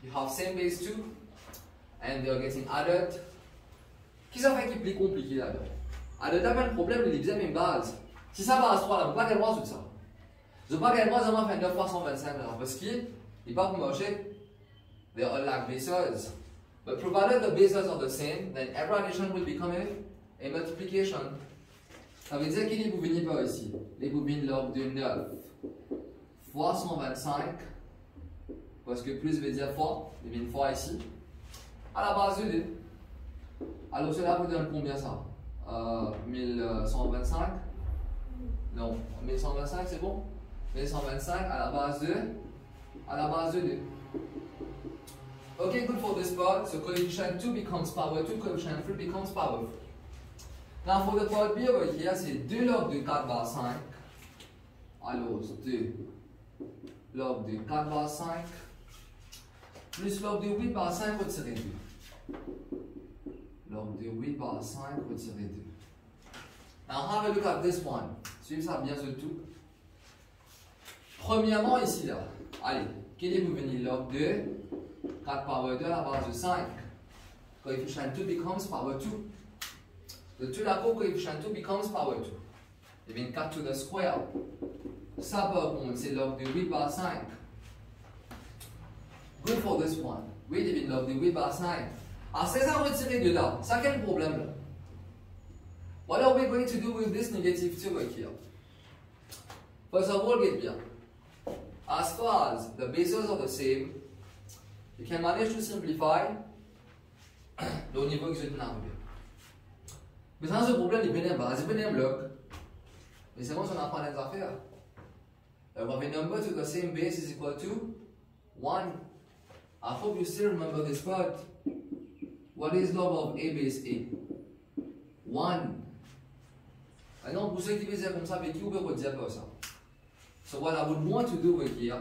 S1: You have same base 2, and they are getting added. Qu'est-ce que ça fait qui est plus compliqué là-dedans? Alors, d'abord, le problème, il est bien même base. Si ça base 3 là, je ne peux pas gagner droit sur ça. Je ne peux pas gagner droit, ça fait 9 fois 125 là, parce qu'il n'est pas pour marcher. They are all like bases. But provided the bases are the same, then every addition will become a multiplication. Ça veut dire qu'il est pour venir par ici. Les bobines log de 9 fois 125, parce que plus veut dire fois, il y a une fois ici, à la base de 2. Alors cela vous donne combien ça? 1125? Non, 1125 c'est bon? 1125 à la base de 2. Okay, good for this part. So coefficient 2 becomes power 2, coefficient 3 becomes power 3. Now for the part B over here, c'est 2 log de 4 bar 5. Alors 2 log de 4 bar 5 plus log de 8 bar 5 retiré 2. Log de 8 bar 5 retiré 2. Now have a look at this one. Suivez ça bien surtout. Premièrement ici là. Allez, quel est vous venir log de 4 power 2 à la base de 5. Coefficient 2 becomes power 2. The 2 la coefficient 2 becomes power 2. Et bien 4 to the square. Ça par contre c'est log de 8 par 5. Good for this one. Oui, il devient log de 8 par 5. Alors c'est ça retirer de là. Ça quel problème là? What are we going to do with this negative 2 right here? First of all, get bien. As far as the bases are the same, you can manage to simplify au niveau que je viens d'arriver. Mais ça, ce problème, il vient base, il vient bloc. Mais c'est bon si on apprend les affaires. We have a number to the same base is equal to 1. I hope you still remember this part. What is log of a base a? 1. Maintenant, pour ceux qui faisaient comme ça, avec qui vous pouvez redire comme ça? So what I would want to do over here,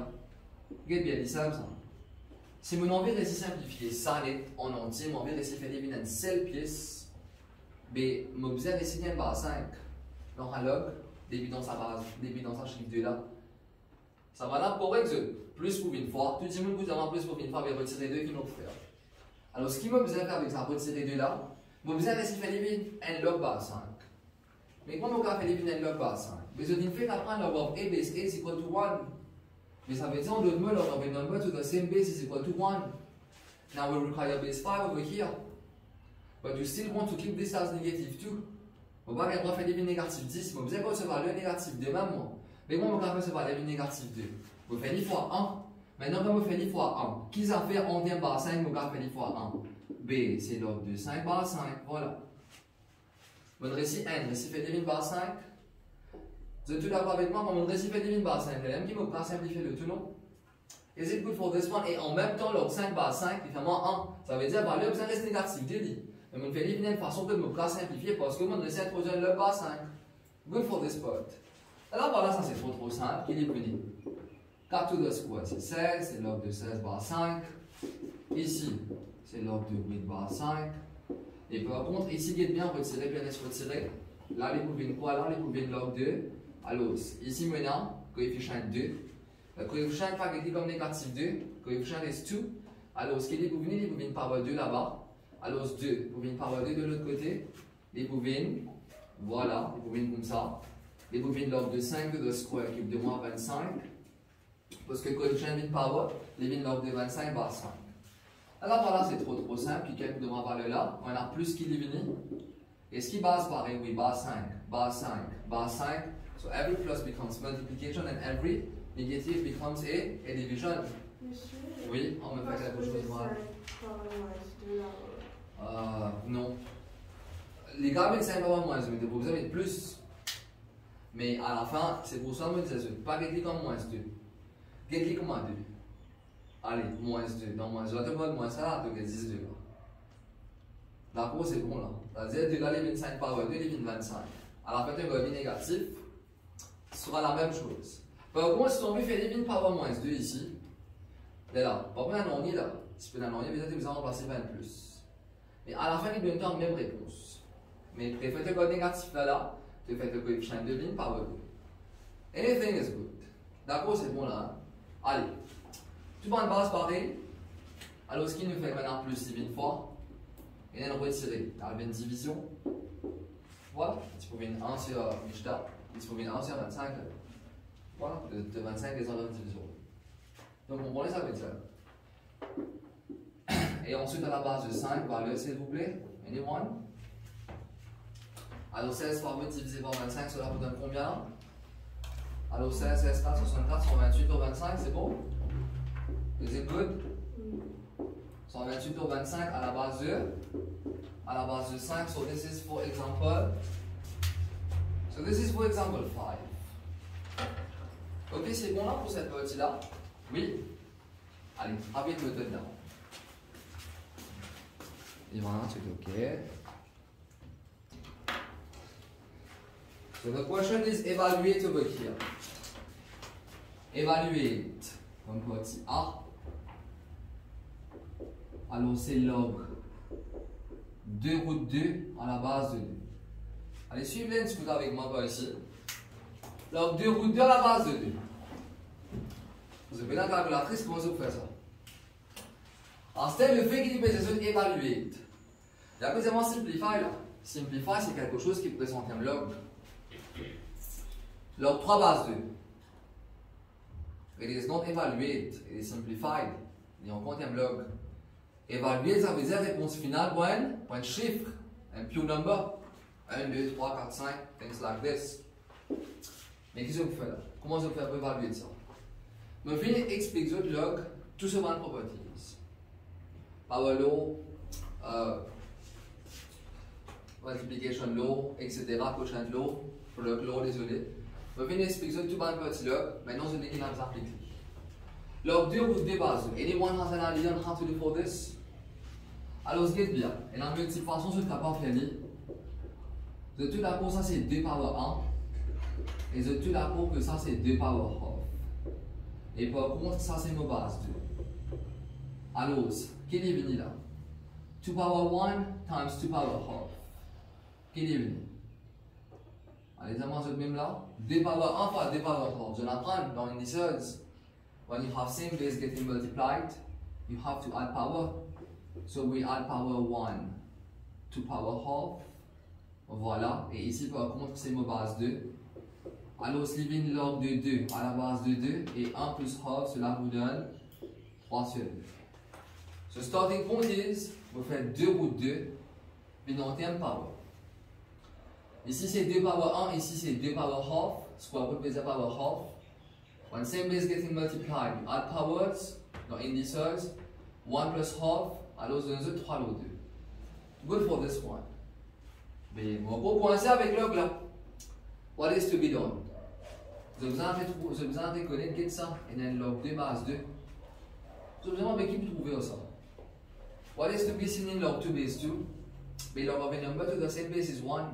S1: get bien dit ça. Si mon envie de simplifier ça en entier, mon envie de faire deviner une seule pièce, mais mon besoin de signer par 5 dans un log, début dans sa base, début dans sa chiffre 2 là. Ça va là pour exemple, plus pour une fois, tout le monde peut avoir plus pour une fois, mais retirer 2 qui m'ont faire. Alors ce qui m'a besoin de faire avec ça, retirer 2 là, mon besoin de faire deviner un log par 5. Mais comment on va faire deviner un log par 5? Mais je dis fait qu'apprendre log of a base a is equal to 1. Mais ça veut dire en d'autres mots, log of a number to the same base is equal to 1. Now we require base 5 over here. But you still want to keep this as negative 2. On va faire deviner négatif 10, mais vous avez recevoir le négatif 2 même. Mais moi, on va recevoir le négatif 2. Vous faites 10 fois 1. Maintenant, quand vous faites 10 fois 1, qui ça fait 1 par 5, vous faites 10 fois 1. B, c'est log de 5 par 5. Voilà. Mon récit N, récit fait deviner par 5. Vous êtes tous d'accord avec moi? Mon récit fait deviner par 5. Même qui m'a simplifié le tout, non? Is it good for this one? Et en même temps, log 5 par 5, évidemment 1. Ça veut dire, le besoin reste négatif 2. Mais on fait deviner une façon que je me simplifier parce que mon récit introduit log par 5. Good for this part. Alors voilà, ça c'est trop simple. Qu'il est venu 4 to the square, c'est 16, c'est log de 16 par 5. Ici, c'est log de 8 par 5. Et par contre, ici, il est bien retiré, bien retiré. Là, les pouvines quoi? Là, les pouvines log 2. Alors, ici maintenant, coefficient 2. Le coefficient pas écrit comme négatif 2. Coefficient est 2. Alors, ce qui est les pouvines power 2 là-bas. Alors, 2, pouvines power 2 de l'autre côté. Les pouvines, voilà, les pouvines comme ça. Les pouvines log de 5 de square cube de moins 25. Parce que coefficient de power, les pouvines log de 25 par 5. Alors voilà, c'est trop simple. Puis quelques de moins valeur là, on a plus qui diminue. Et ce qui base pareil, oui, base 5, base 5, base 5. So every plus becomes multiplication and every negative becomes a division.
S2: Monsieur,
S1: Oui, on me fait quelque chose de mal. Non. Les gars avec 5 par moins, mais vous avez plus. Mais à la fin, c'est pour ça que je me disais, pas get comme moins 2. Get comme 2. Allez, moins 2. Dans moins 2, là, tu vois moins ça, là, tu as 10 2. D'accord, c'est bon là. C'est-à-dire, tu as les 25 par 2, les 25. À la fin, tu as un négatif. Ce sera la même chose. Par contre, si on veut faire les 20 par moins 2 ici, là, pas pour un ennui là. Si tu peux un ennui, peut-être vous allez remplacer par un plus. Mais à la fin, il donne la même réponse. Mais tu fais le négatif là. Tu fais le coefficient de 20 par 2. Anything is good. D'accord, c'est bon là. Allez. Tu prends une base pareille. Alors, ce qui nous fait maintenant plus 20 fois. Et on retirer. Tu as une division. Voilà. Tu peux venir 1 sur Mishta. Tu peux venir 1 sur 25. Voilà. De 25 des ordres de division. Donc, on prend les avec ça. Et ensuite, à la base de 5, valeur, s'il vous plaît. Anyone? Alors 16 fois 8 divisé par 25, cela vous donne combien? Alors 16, 16, 4, 64, 128 au 25, c'est bon? Is it good? 128 au 25 à la base de? À la base de 5, so this is for example. So this is for example 5. Ok, c'est bon là pour cette partie-là? Oui? Allez, rapide le dedans. Et voilà, c'est ok. So the question is evaluate over here. Evaluate comme partie A. Alors c'est log 2 route 2 à la base de 2. Allez, suivez une avec moi par ici. Log 2 route 2 à la base de 2. Vous avez la calculatrice, comment vous faites ça? Alors c'était le fait qu'il peut évaluate. Et après, c'est moi simplify là. Simplify, c'est quelque chose qui présente un log. Log 3 base 2. It is not evaluate, it is simplified. Et on compte un log. Évaluer, ça veut dire réponse finale pour un chiffre, un pure number. 1, 2, 3, 4, 5, things like this. Mais qu'est-ce que vous faites là? Comment vous faites pour évaluer ça? Je vais expliquer log tout ce genre de properties. Power law, multiplication law, etc. Quotient law, product law, désolé. Je vais expliquer tout ce genre de properties log. Maintenant, je vais vous appliquer. Log 2 ou 2 bases. Anyone has an idea on how to do for this? Alors, ce qui est bien. Et la multiplication, c'est capable de faire. De tout d'abord, ça c'est 2 power 1. Et de tout d'abord, que ça c'est 2 power half. Et par contre, ça c'est ma base 2. Alors, qu'est-ce qui est venu là? 2 power 1 times 2 power half. Qu'est-ce qui est venu? Allez, ça même là. 2 power 1 fois 2 power half. Je l'apprends dans indices. When you have same base getting multiplied, you have to add power. So we add power 1 to power half. Voilà. Et ici, par contre, c'est ma base 2. Alors, living log de 2 à la base de 2 et 1 plus half, cela vous donne 3 sur 2. So starting point is, vous faites 2 root 2, binôme power. Ici c'est 2 power 1, ici c'est 2 power half, square root base power half. When same base getting multiplied, you add powers, dans indices, 1 plus half, alors vous donnez 3 root 2. Good for this one. Mais on va commencer avec log là. What is to be done? Vous avez besoin de connaître ça et then log 2 base 2. Vous avez besoin de qui peut trouver ça? What is to be seen in log 2 base 2? Mais log of a number to the same base is 1.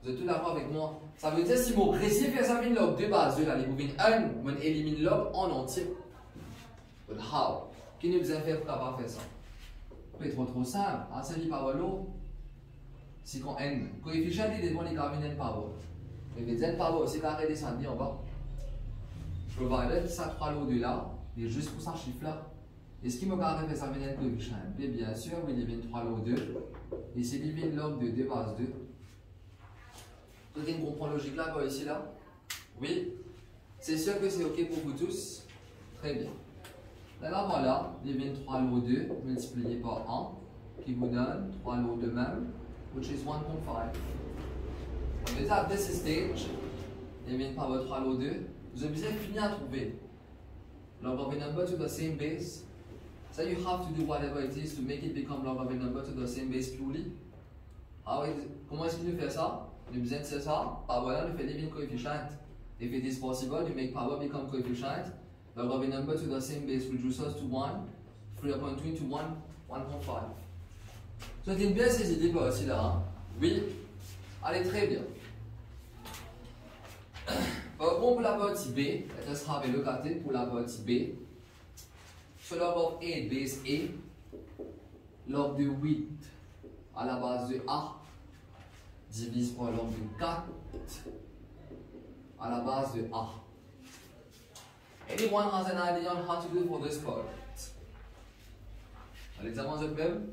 S1: Vous êtes tous d'accord avec moi? Ça veut dire si mon récit fait ça, log 2 base 2, là, vous venez 1, on élimine log en entier. But how? Qui nous besoin de faire pour capable faire ça? C'est trop simple. Ah, ça dit power law. C'est quand n, coefficient est devant les graves n power. Et les n power, c'est carré descendu en bas. Provided ça 3 lots de là, et juste pour ça chiffre là. Et ce qui me garde fait ça n coefficient? Et bien sûr, il élimine 3 lots 2. Et c'est élimine log de 2 base 2. Vous avez une comprendre logique là, quoi, ici là? Oui? C'est sûr que c'est ok pour vous tous? Très bien. Là, voilà, élimine 3 lots 2 multiplié par 1, qui vous donne 3 lots de même. Which is 1.5. On at this stage, élimine power 3 lot 2, vous avez besoin de finir à trouver log of a number to the same base. So you have to do whatever it is to make it become log of a number to the same base purely. Comment est-ce qu'il nous fait ça? Nous besoin de ça. Power là, nous fait éliminer coefficient. If it is possible, you make power become coefficient. Log of a number to the same base reduces to 1, 3.2 to 1.5. Vous avez bien ces idées par aussi là, hein? Oui? Allez, très bien. Bon, pour la partie B, ça sera avec le côté pour la partie B. So log of A base A, log de 8 à la base de A, divise par log de 4 à la base de A. Anyone has an idea on how to do for this part? Allez, l'examen de même.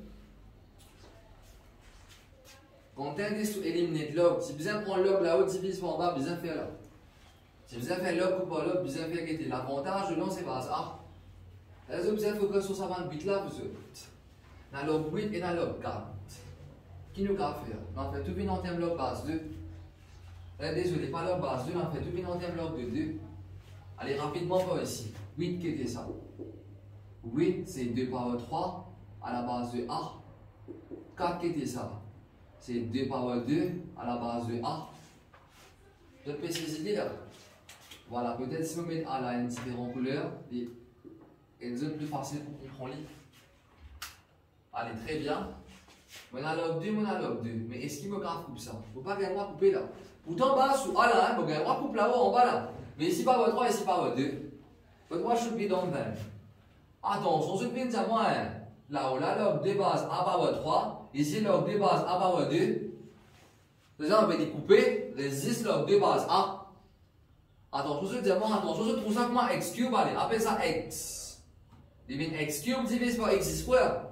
S1: Quand on tend à éliminer log, si vous avez un log là-haut, divise par en bas, vous avez faire là. Si vous avez fait log ou pas log, vous avez fait quitter. L'avantage de l'on, c'est base A. Là, vous avez focus sur 28 là, vous êtes. Dans log 8 et dans log 4. Qui nous a fait? On fait tout bien en termes log base 2. Désolé, pas log base 2, on fait tout bien en termes log de 2. Allez, rapidement par ici. 8 qui était ça? 8, c'est 2 power 3 à la base de A. 4 qui était ça? C'est 2 power 2 à la base de A. Je peux ces idées là. Voilà, peut-être si on met A là une différente couleur, et c'est plus facile pour comprendre. Allez, très bien. Mon log 2, mon log 2. Mais est-ce qu'il me grave coupe ça? Il ne faut pas gagner à couper là. Pourtant, bas sous A là, il faut gagner à couper là-haut en bas là. Mais ici power 3, ici power 2. But what should be done then? Attention, je vais dire moi, là-haut, là, log 2 base A power 3. Ici, log 2 base A power 2. Déjà, on va découper, résiste log 2 base A. Attention, je dis moi, attention, je trouve ça comme x cube, allez, appelle ça x. Divine x cube divise par x square.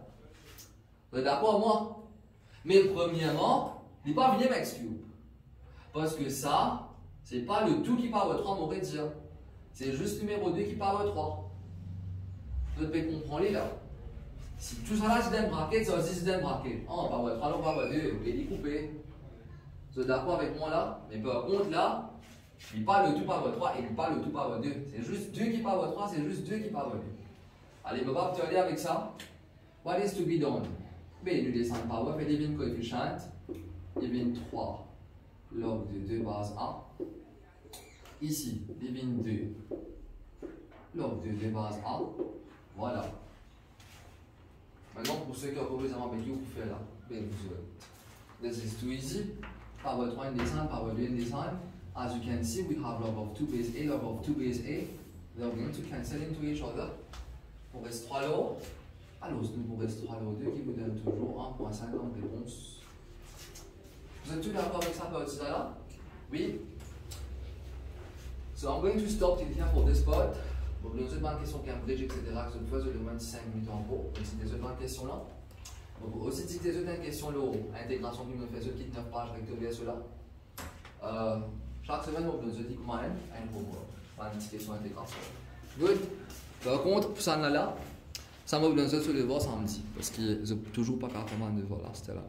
S1: Vous êtes d'accord, moi? Mais premièrement, il n'est pas venu x cube. Parce que ça, c'est pas le tout qui power 3, on pourrait dire. C'est juste numéro 2 qui power 3. Vous devez comprendre là. Si tout ça là, c'est un bracket, ça aussi c'est un bracket. Oh, power 3, non, power 2, vous pouvez découper. Vous êtes d'accord avec moi là? Mais par contre là, Il pas le tout par 3 et il pas le tout par 2. C'est juste 2 qui par 3, c'est juste 2 qui par 2. Allez, on va obtenir avec ça. What is to be done? Ben, nous descendons par fait devine coefficient. Devine 3 log de 2 base A. Ici, devine 2 log de 2 base A. Voilà. Maintenant, pour ceux qui ont posé un peu vous faire là. Ben, this is too easy. Power 3 in descent, power 2 in descent. As you can see, we have log of 2 base A, log of 2 base A. They are going to cancel into each other. On reste 3 lots. Alors, nous reste 3 lots 2 qui vous donne toujours 1.50 réponse. Vous êtes tous d'accord avec ça pour là? Oui? So I'm going to stop it here for this part. Bon, vous avez une question Cambridge, etc. que je fais, je demande 5 minutes en gros. Donc, si vous avez une question là. Donc, aussi, si vous avez une question là, intégration qui me fait ce qui 9 pages rectangulaires cela. Chaque semaine, on vous dit comment même, pour une petite question d'intégration. Good. Par contre, pour ça là, ça m'a besoin de se le voir samedi. Parce qu'il n'y a toujours pas carrément de voir là, c'était là.